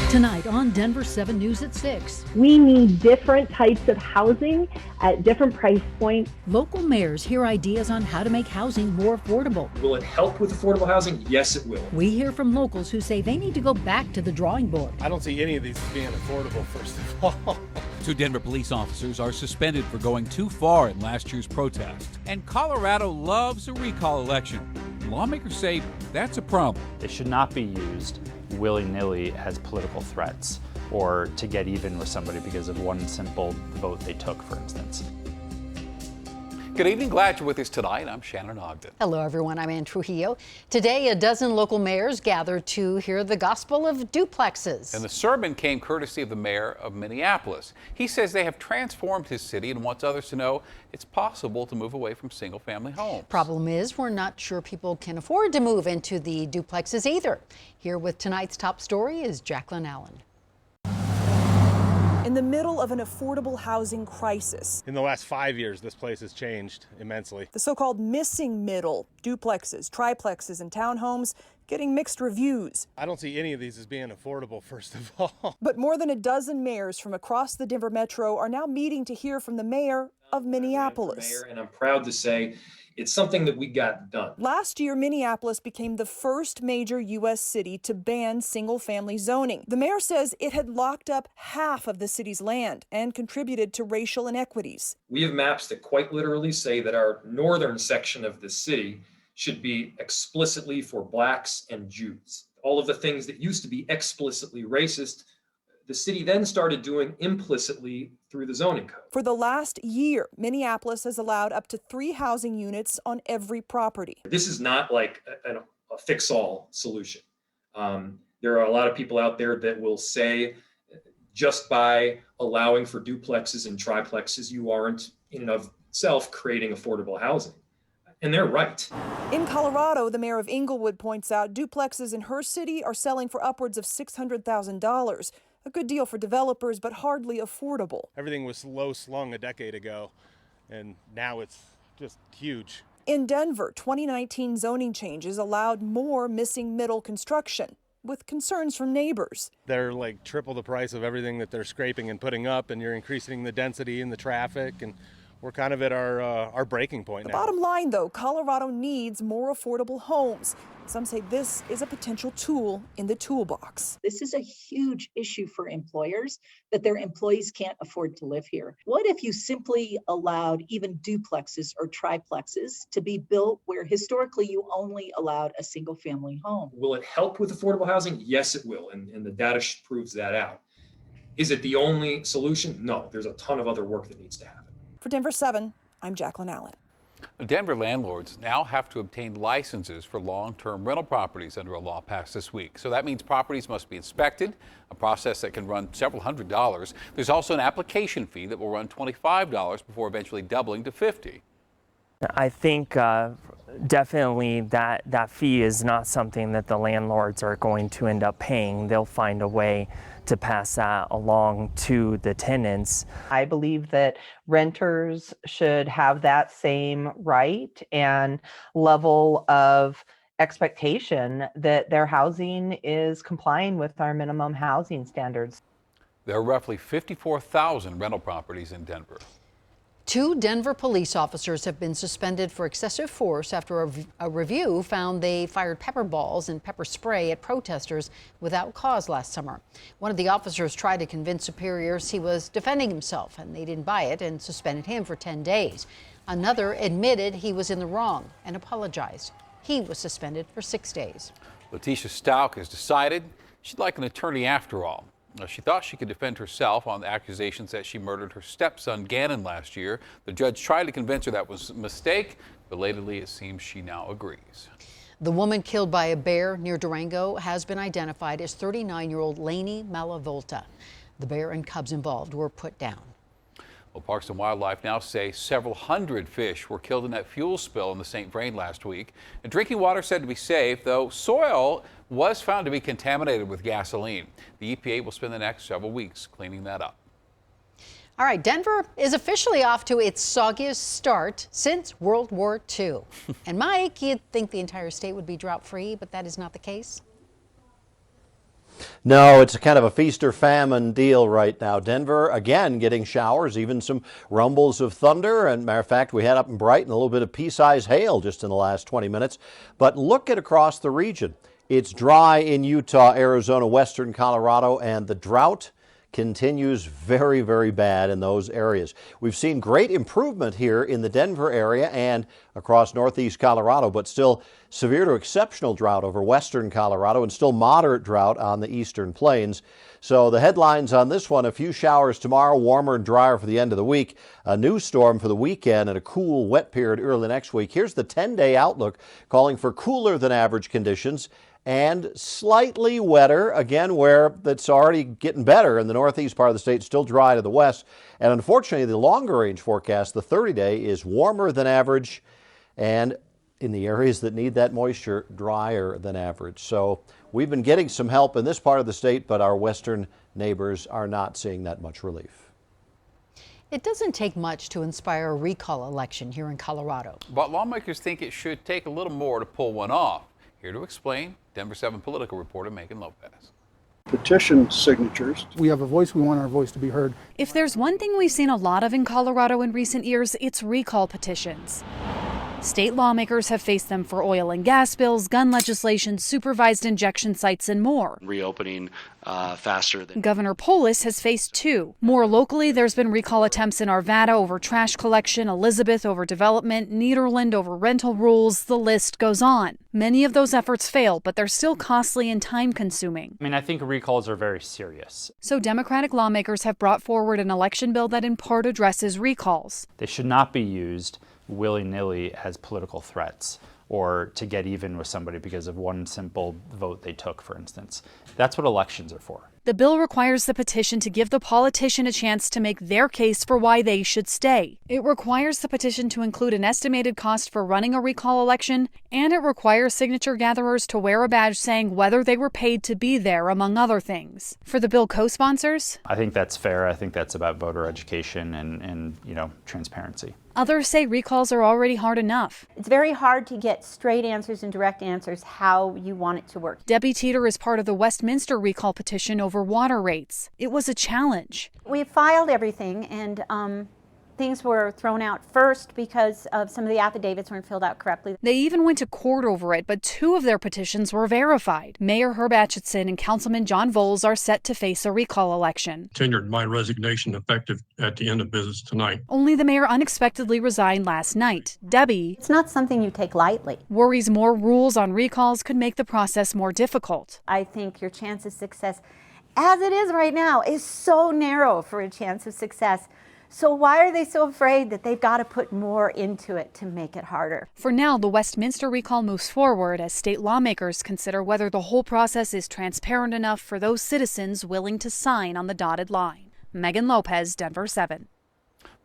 Tonight on Denver7 News at 6. We need different types of housing at different price points. Local mayors hear ideas on how to make housing more affordable. Will it help with affordable housing? Yes, it will. We hear from locals who say they need to go back to the drawing board. I don't see any of these as being affordable, first of all. 2 Denver police officers are suspended for going too far in last year's protest. And Colorado loves a recall election. Lawmakers say that's a problem. It should not be used willy-nilly as political threats or to get even with somebody because of one simple vote they took, for instance. Good evening, glad you're with us tonight. I'm Shannon Ogden. Hello everyone, I'm Ann Trujillo. Today, a dozen local mayors gathered to hear the gospel of duplexes. And the sermon came courtesy of the mayor of Minneapolis. He says they have transformed his city and wants others to know it's possible to move away from single-family homes. Problem is, we're not sure people can afford to move into the duplexes either. Here with tonight's top story is Jacqueline Allen. In the middle of an affordable housing crisis. In the last 5 years, this place has changed immensely. The so-called missing middle, duplexes, triplexes, and townhomes getting mixed reviews. I don't see any of these as being affordable, first of all. But more than a dozen mayors from across the Denver metro are now meeting to hear from the mayor of Minneapolis. And I'm proud to say it's something that we got done. Last year, Minneapolis became the first major U.S. city to ban single-family zoning. The mayor says it had locked up half of the city's land and contributed to racial inequities. We have maps that quite literally say that our northern section of the city should be explicitly for Blacks and Jews. All of the things that used to be explicitly racist, the city then started doing implicitly through the zoning code. For the last year, Minneapolis has allowed up to 3 housing units on every property. This is not like a fix-all solution. There are a lot of people out there that will say just by allowing for duplexes and triplexes, you aren't in and of itself creating affordable housing. And they're right. In Colorado, the mayor of Inglewood points out duplexes in her city are selling for upwards of $600,000. A good deal for developers, but hardly affordable. Everything was low slung a decade ago, and now it's just huge. In Denver, 2019 zoning changes allowed more missing middle construction, with concerns from neighbors. They're like triple the price of everything that they're scraping and putting up, and you're increasing the density and the traffic, and we're kind of at our breaking point now. The bottom line, though, Colorado needs more affordable homes. Some say this is a potential tool in the toolbox. This is a huge issue for employers that their employees can't afford to live here. What if you simply allowed even duplexes or triplexes to be built where historically you only allowed a single family home? Will it help with affordable housing? Yes, it will. And the data proves that out. Is it the only solution? No, there's a ton of other work that needs to happen. For Denver7, I'm Jacqueline Allen. Denver landlords now have to obtain licenses for long-term rental properties under a law passed this week. So that means properties must be inspected, a process that can run several $100s. There's also an application fee that will run $25 before eventually doubling to $50. I think definitely that fee is not something that the landlords are going to end up paying. They'll find a way to pass that along to the tenants. I believe that renters should have that same right and level of expectation that their housing is complying with our minimum housing standards. There are roughly 54,000 rental properties in Denver. 2 Denver police officers have been suspended for excessive force after a review found they fired pepper balls and pepper spray at protesters without cause last summer. One of the officers tried to convince superiors he was defending himself, and they didn't buy it and suspended him for 10 days. Another admitted he was in the wrong and apologized. He was suspended for 6 days. Letitia Stout has decided she'd like an attorney after all. She thought she could defend herself on the accusations that she murdered her stepson Gannon last year. The judge tried to convince her that was a mistake. Belatedly, it seems she now agrees. The woman killed by a bear near Durango has been identified as 39-year-old Lainey Malavolta. The bear and cubs involved were put down. Well, Parks and Wildlife now say several hundred fish were killed in that fuel spill in the St. Vrain last week. And drinking water said to be safe, though soil was found to be contaminated with gasoline. The EPA will spend the next several weeks cleaning that up. All right, Denver is officially off to its soggiest start since World War II. And Mike, you'd think the entire state would be drought-free, but that is not the case. No, it's a kind of a feast or famine deal right now. Denver, again, getting showers, even some rumbles of thunder. And matter of fact, we had up in Brighton a little bit of pea-sized hail just in the last 20 minutes. But look at across the region. It's dry in Utah, Arizona, western Colorado, and the drought continues very, very bad in those areas. We've seen great improvement here in the Denver area and across northeast Colorado, but still severe to exceptional drought over western Colorado and still moderate drought on the eastern plains. So the headlines on this one: a few showers tomorrow, warmer and drier for the end of the week, a new storm for the weekend, and a cool, wet period early next week. Here's the 10-day outlook calling for cooler than average conditions and slightly wetter, again, where that's already getting better in the northeast part of the state, still dry to the west. And unfortunately, the longer range forecast, the 30-day, is warmer than average, and in the areas that need that moisture, drier than average. So we've been getting some help in this part of the state, but our western neighbors are not seeing that much relief. It doesn't take much to inspire a recall election here in Colorado. But lawmakers think it should take a little more to pull one off. Here to explain, Denver7 political reporter Megan Lopez. Petition signatures. We have a voice, we want our voice to be heard. If there's one thing we've seen a lot of in Colorado in recent years, it's recall petitions. State lawmakers have faced them for oil and gas bills, gun legislation, supervised injection sites, and more. Reopening faster than Governor Polis has faced two. More locally, there's been recall attempts in Arvada over trash collection, Elizabeth over development, Nederland over rental rules. The list goes on. Many of those efforts fail, but they're still costly and time-consuming. I mean, I think recalls are very serious. So Democratic lawmakers have brought forward an election bill that in part addresses recalls. They should not be used willy-nilly as political threats or to get even with somebody because of one simple vote they took, for instance. That's what elections are for. The bill requires the petition to give the politician a chance to make their case for why they should stay. It requires the petition to include an estimated cost for running a recall election, and it requires signature gatherers to wear a badge saying whether they were paid to be there, among other things. For the bill co-sponsors, I think that's fair. I think that's about voter education and transparency. Others say recalls are already hard enough. It's very hard to get straight answers and direct answers how you want it to work. Debbie Teeter is part of the Westminster recall petition over water rates. It was a challenge. We filed everything, and things were thrown out first because of some of the affidavits weren't filled out correctly. They even went to court over it, but two of their petitions were verified. Mayor Herb Atchison and Councilman John Voles are set to face a recall election. Tendered my resignation effective at the end of business tonight. Only the mayor unexpectedly resigned last night. Debbie, it's not something you take lightly. Worries more rules on recalls could make the process more difficult. I think your chance of success, as it is right now, is so narrow for a chance of success. So why are they so afraid that they've got to put more into it to make it harder? For now, the Westminster recall moves forward as state lawmakers consider whether the whole process is transparent enough for those citizens willing to sign on the dotted line. Megan Lopez, Denver7.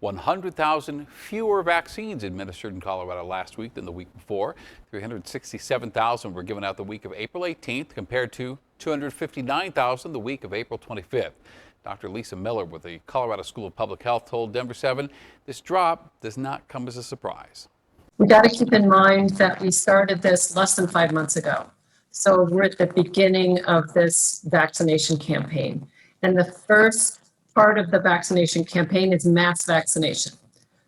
100,000 fewer vaccines administered in Colorado last week than the week before. 367,000 were given out the week of April 18th compared to 259,000 the week of April 25th. Dr. Lisa Miller with the Colorado School of Public Health told Denver7 this drop does not come as a surprise. We got to keep in mind that we started this less than 5 months ago. So we're at the beginning of this vaccination campaign. And the first part of the vaccination campaign is mass vaccination.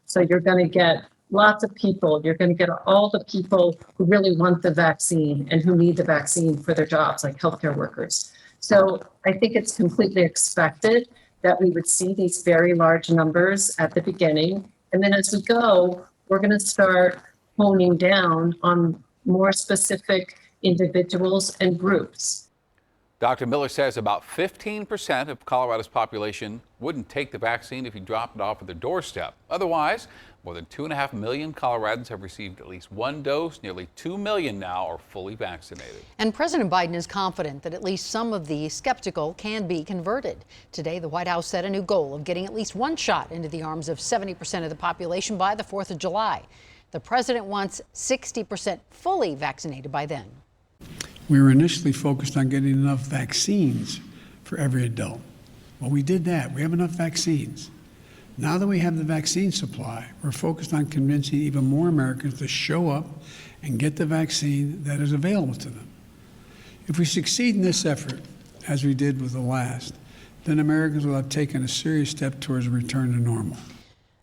So you're going to get lots of people. You're going to get all the people who really want the vaccine and who need the vaccine for their jobs, like healthcare workers. So I think it's completely expected that we would see these very large numbers at the beginning. And then as we go, we're going to start honing down on more specific individuals and groups. Dr. Miller says about 15% of Colorado's population wouldn't take the vaccine if you dropped it off at their doorstep. Otherwise, more than 2.5 million Coloradans have received at least one dose. Nearly 2 million now are fully vaccinated. And President Biden is confident that at least some of the skeptical can be converted. Today, the White House set a new goal of getting at least one shot into the arms of 70% of the population by the 4th of July. The president wants 60% fully vaccinated by then. We were initially focused on getting enough vaccines for every adult. Well, we did that. We have enough vaccines. Now that we have the vaccine supply, we're focused on convincing even more Americans to show up and get the vaccine that is available to them. If we succeed in this effort, as we did with the last, then Americans will have taken a serious step towards a return to normal.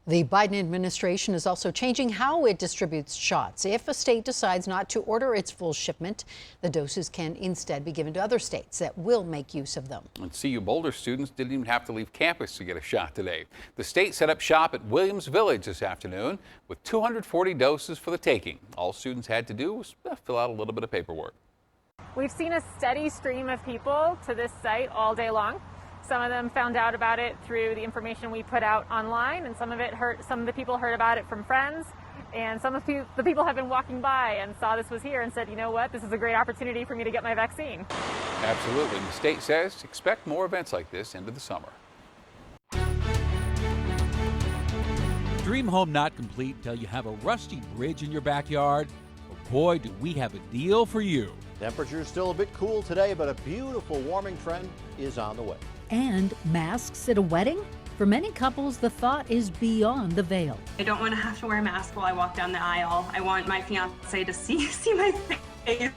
The Biden administration is also changing how it distributes shots. If a state decides not to order its full shipment, the doses can instead be given to other states that will make use of them. And CU Boulder students didn't even have to leave campus to get a shot today. The state set up shop at Williams Village this afternoon with 240 doses for the taking. All students had to do was fill out a little bit of paperwork. We've seen a steady stream of people to this site all day long. Some of them found out about it through the information we put out online, and some of the people heard about it from friends, and some of the people have been walking by and saw this was here and said, you know what, this is a great opportunity for me to get my vaccine. Absolutely. The state says expect more events like this into the summer. Dream home not complete until you have a rusty bridge in your backyard? But boy, do we have a deal for you. Temperatures still a bit cool today, but a beautiful warming trend is on the way. And masks at a wedding? For many couples, the thought is beyond the veil. I don't want to have to wear a mask while I walk down the aisle. I want my fiance to see my face.